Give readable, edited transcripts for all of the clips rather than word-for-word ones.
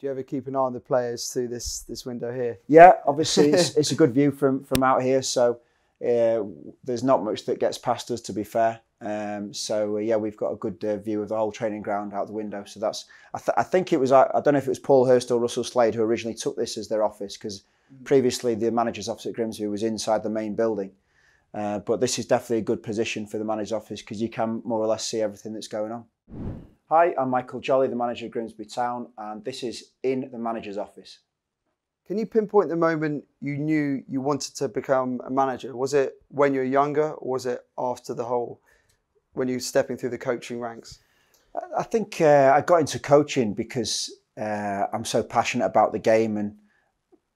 Do you ever keep an eye on the players through this window here? Yeah, obviously it's a good view from out here, so there's not much that gets past us, to be fair. Yeah, we've got a good view of the whole training ground out the window. So that's I think it was, I don't know if it was Paul Hurst or Russell Slade who originally took this as their office, because previously the manager's office at Grimsby was inside the main building. But this is definitely a good position for the manager's office because you can more or less see everything that's going on. Hi, I'm Michael Jolley, the manager of Grimsby Town, and this is in the manager's office. Can you pinpoint the moment you knew you wanted to become a manager? Was it when you were younger, or was it after when you were stepping through the coaching ranks? I think I got into coaching because I'm so passionate about the game and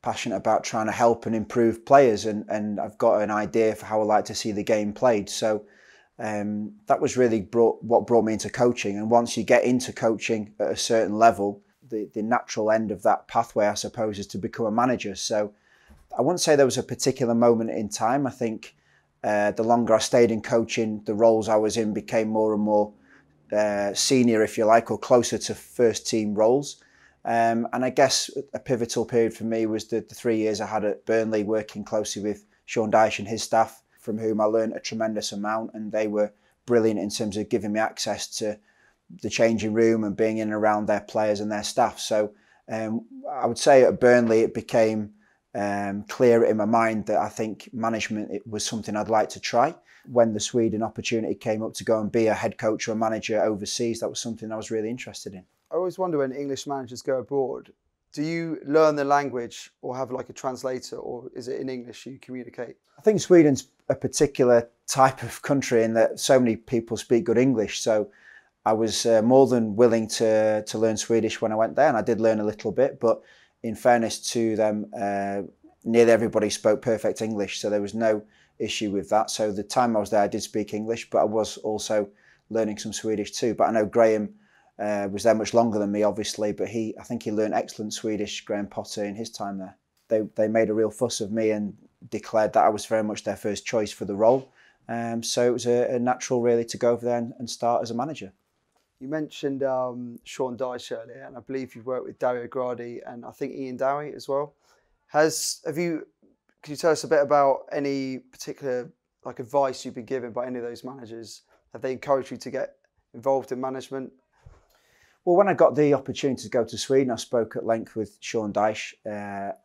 passionate about trying to help and improve players, and I've got an idea for how I like to see the game played. So that was really what brought me into coaching. And once you get into coaching at a certain level, the natural end of that pathway, I suppose, is to become a manager. So I wouldn't say there was a particular moment in time. I think the longer I stayed in coaching, the roles I was in became more and more senior, if you like, or closer to first team roles. And I guess a pivotal period for me was the 3 years I had at Burnley, working closely with Sean Dyche and his staff, from whom I learned a tremendous amount, and they were brilliant in terms of giving me access to the changing room and being in and around their players and their staff. So I would say at Burnley it became clear in my mind that I think management, it was something I'd like to try. When the Sweden opportunity came up to go and be a head coach or a manager overseas, that was something I was really interested in. I always wonder, when English managers go abroad, do you learn the language or have like a translator, or is it in English you communicate? I think Sweden's a particular type of country in that so many people speak good English. So I was more than willing to learn Swedish when I went there, and I did learn a little bit. But in fairness to them, nearly everybody spoke perfect English, so there was no issue with that. So the time I was there, I did speak English, but I was also learning some Swedish too. But I know Graham was there much longer than me, obviously, but I think he learned excellent Swedish, Graham Potter, in his time there. They made a real fuss of me and declared that I was very much their first choice for the role. So it was a natural, really, to go over there and start as a manager. You mentioned Sean Dyche earlier, and I believe you've worked with Dario Gradi and I think Ian Dowie as well. Can you tell us a bit about any particular advice you've been given by any of those managers? Have they encouraged you to get involved in management? Well, when I got the opportunity to go to Sweden, I spoke at length with Sean Dyche,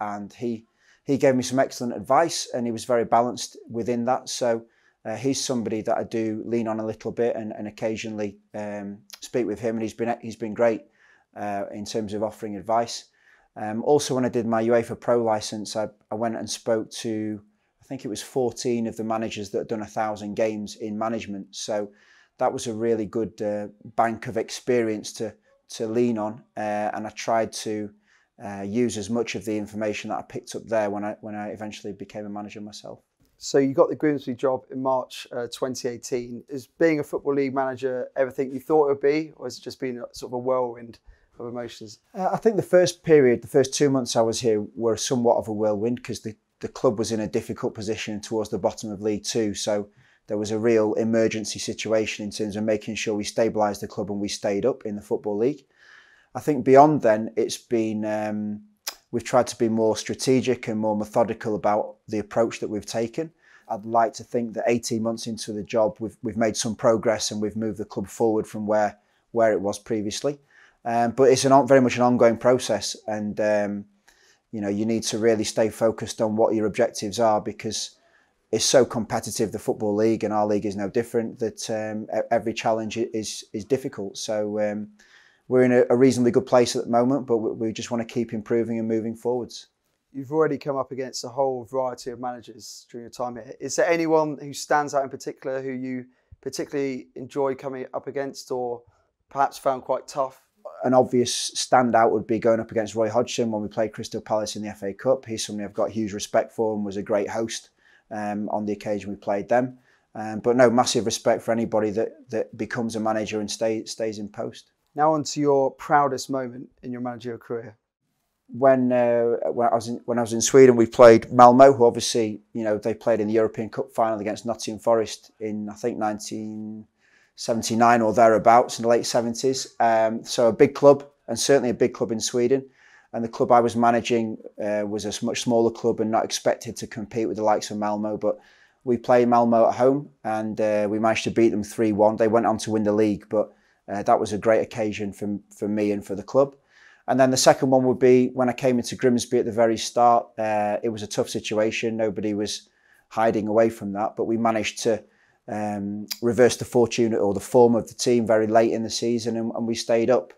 and he gave me some excellent advice, and he was very balanced within that. So he's somebody that I do lean on a little bit and occasionally speak with him, and he's been great in terms of offering advice. Also, when I did my UEFA Pro license, I went and spoke to, I think it was 14 of the managers that had done 1,000 games in management. So that was a really good bank of experience to lean on, and I tried to use as much of the information that I picked up there when I eventually became a manager myself. So you got the Grimsby job in March 2018. Is being a Football League manager everything you thought it would be, or has it just been sort of a whirlwind of emotions? I think the first 2 months I was here were somewhat of a whirlwind, because the club was in a difficult position towards the bottom of League Two. So there was a real emergency situation in terms of making sure we stabilised the club and we stayed up in the Football League. I think beyond then, it's been, we've tried to be more strategic and more methodical about the approach that we've taken. I'd like to think that 18 months into the job, we've made some progress and we've moved the club forward from where it was previously. But it's very much an ongoing process, and you need to really stay focused on what your objectives are, because it's so competitive, the Football League, and our league is no different, that every challenge is difficult. So we're in a reasonably good place at the moment, but we just want to keep improving and moving forwards. You've already come up against a whole variety of managers during your time here. Is there anyone who stands out in particular who you particularly enjoy coming up against, or perhaps found quite tough? An obvious standout would be going up against Roy Hodgson when we played Crystal Palace in the FA Cup. He's somebody I've got huge respect for and was a great host on the occasion we played them. But no, massive respect for anybody that becomes a manager and stays in post. Now on to your proudest moment in your managerial career. When I was in Sweden, we played Malmo, who obviously, they played in the European Cup final against Nottingham Forest in, I think, 1979 or thereabouts, in the late 70s. So a big club, and certainly a big club in Sweden. and the club I was managing was a much smaller club and not expected to compete with the likes of Malmo. But we played Malmo at home, and we managed to beat them 3-1. They went on to win the league, but that was a great occasion for me and for the club. And then the second one would be when I came into Grimsby at the very start. It was a tough situation. Nobody was hiding away from that, but we managed to reverse the fortune or the form of the team very late in the season, and we stayed up.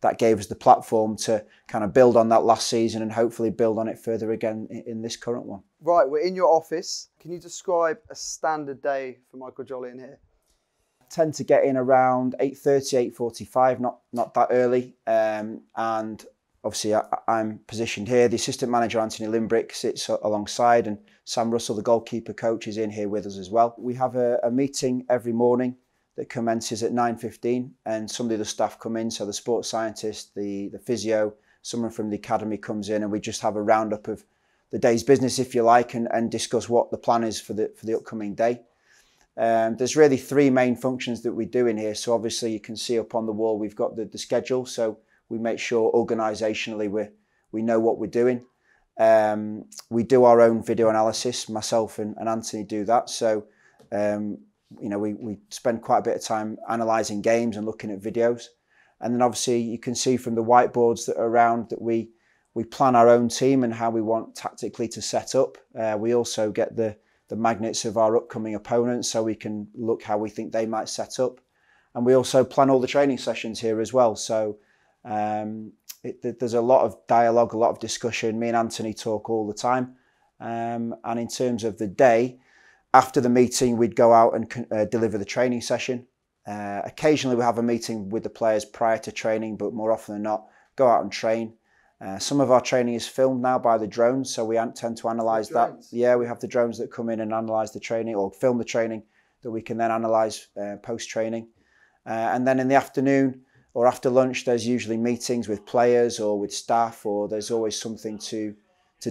That gave us the platform to kind of build on that last season and hopefully build on it further again in this current one. Right, we're in your office. Can you describe a standard day for Michael Jolley in here? I tend to get in around 8:30, 8:45, not that early. And obviously I'm positioned here. The assistant manager, Anthony Limbrick, sits alongside, and Sam Russell, the goalkeeper coach, is in here with us as well. We have a meeting every morning that commences at 9:15, and some of the staff come in. So the sports scientist, the physio, someone from the academy comes in, and we just have a roundup of the day's business, if you like, and discuss what the plan is for the upcoming day. There's really three main functions that we do in here. So obviously you can see up on the wall we've got the schedule. So we make sure organisationally we know what we're doing. We do our own video analysis. Myself and Anthony do that. So we spend quite a bit of time analysing games and looking at videos. And then obviously you can see from the whiteboards that are around that we plan our own team and how we want tactically to set up. We also get the magnets of our upcoming opponents, so we can look how we think they might set up. And we also plan all the training sessions here as well. So there's a lot of dialogue, a lot of discussion. Me and Anthony talk all the time. And in terms of the day, after the meeting, we'd go out and deliver the training session. Occasionally we have a meeting with the players prior to training, but more often than not, go out and train. Some of our training is filmed now by the drones, so we tend to analyse that. Yeah, we have the drones that come in and analyse the training, or film the training that we can then analyse post-training. And then in the afternoon or after lunch, there's usually meetings with players or with staff, or there's always something to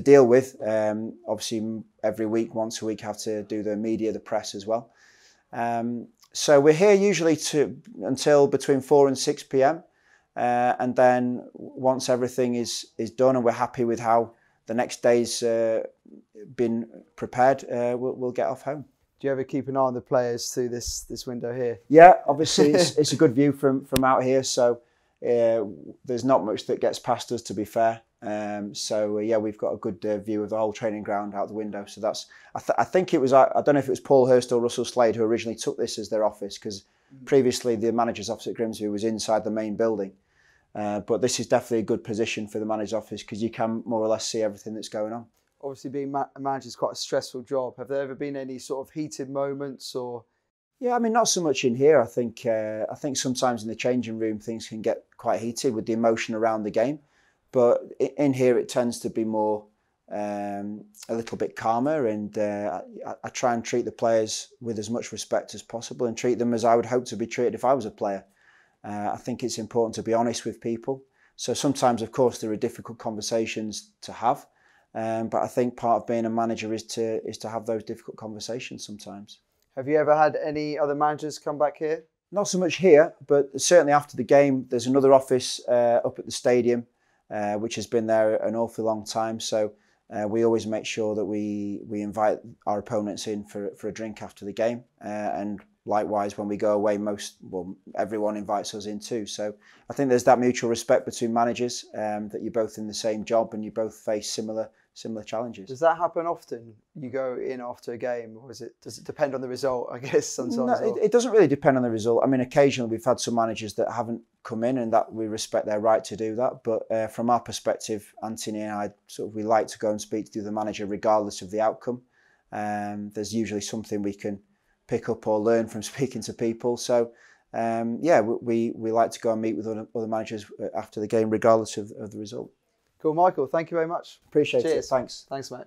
deal with. Obviously, every week, once a week, have to do the media, the press as well. So we're here usually until between 4 and 6 p.m. And then once everything is done and we're happy with how the next day's been prepared, we'll get off home. Do you ever keep an eye on the players through this window here? Yeah, obviously it's a good view from out here, so there's not much that gets past us, to be fair. Yeah, we've got a good view of the whole training ground out the window. So that's I think it was, I don't know if it was Paul Hurst or Russell Slade who originally took this as their office, because previously the manager's office at Grimsby was inside the main building. But this is definitely a good position for the manager's office, because you can more or less see everything that's going on. Obviously, being a manager is quite a stressful job. Have there ever been any sort of heated moments, or? Yeah, I mean, not so much in here. I think sometimes in the changing room things can get quite heated with the emotion around the game. But in here it tends to be more a little bit calmer, and I try and treat the players with as much respect as possible and treat them as I would hope to be treated if I was a player. I think it's important to be honest with people. So sometimes, of course, there are difficult conversations to have, but I think part of being a manager is to have those difficult conversations sometimes. Have you ever had any other managers come back here? Not so much here, but certainly after the game, there's another office up at the stadium, which has been there an awfully long time. So we always make sure that we invite our opponents in for a drink after the game, and likewise when we go away, everyone invites us in too. So I think there's that mutual respect between managers, that you're both in the same job and you both face similar challenges. Does that happen often? You go in after a game, or does it depend on the result, I guess, sometimes? No, it doesn't really depend on the result. I mean, occasionally we've had some managers that haven't come in, and that we respect their right to do that. But from our perspective, Anthony and I, we like to go and speak to the manager regardless of the outcome. There's usually something we can pick up or learn from speaking to people. So yeah, we like to go and meet with other managers after the game regardless of the result. Cool, Michael, thank you very much. Appreciate Cheers. it. Thanks. Thanks, mate.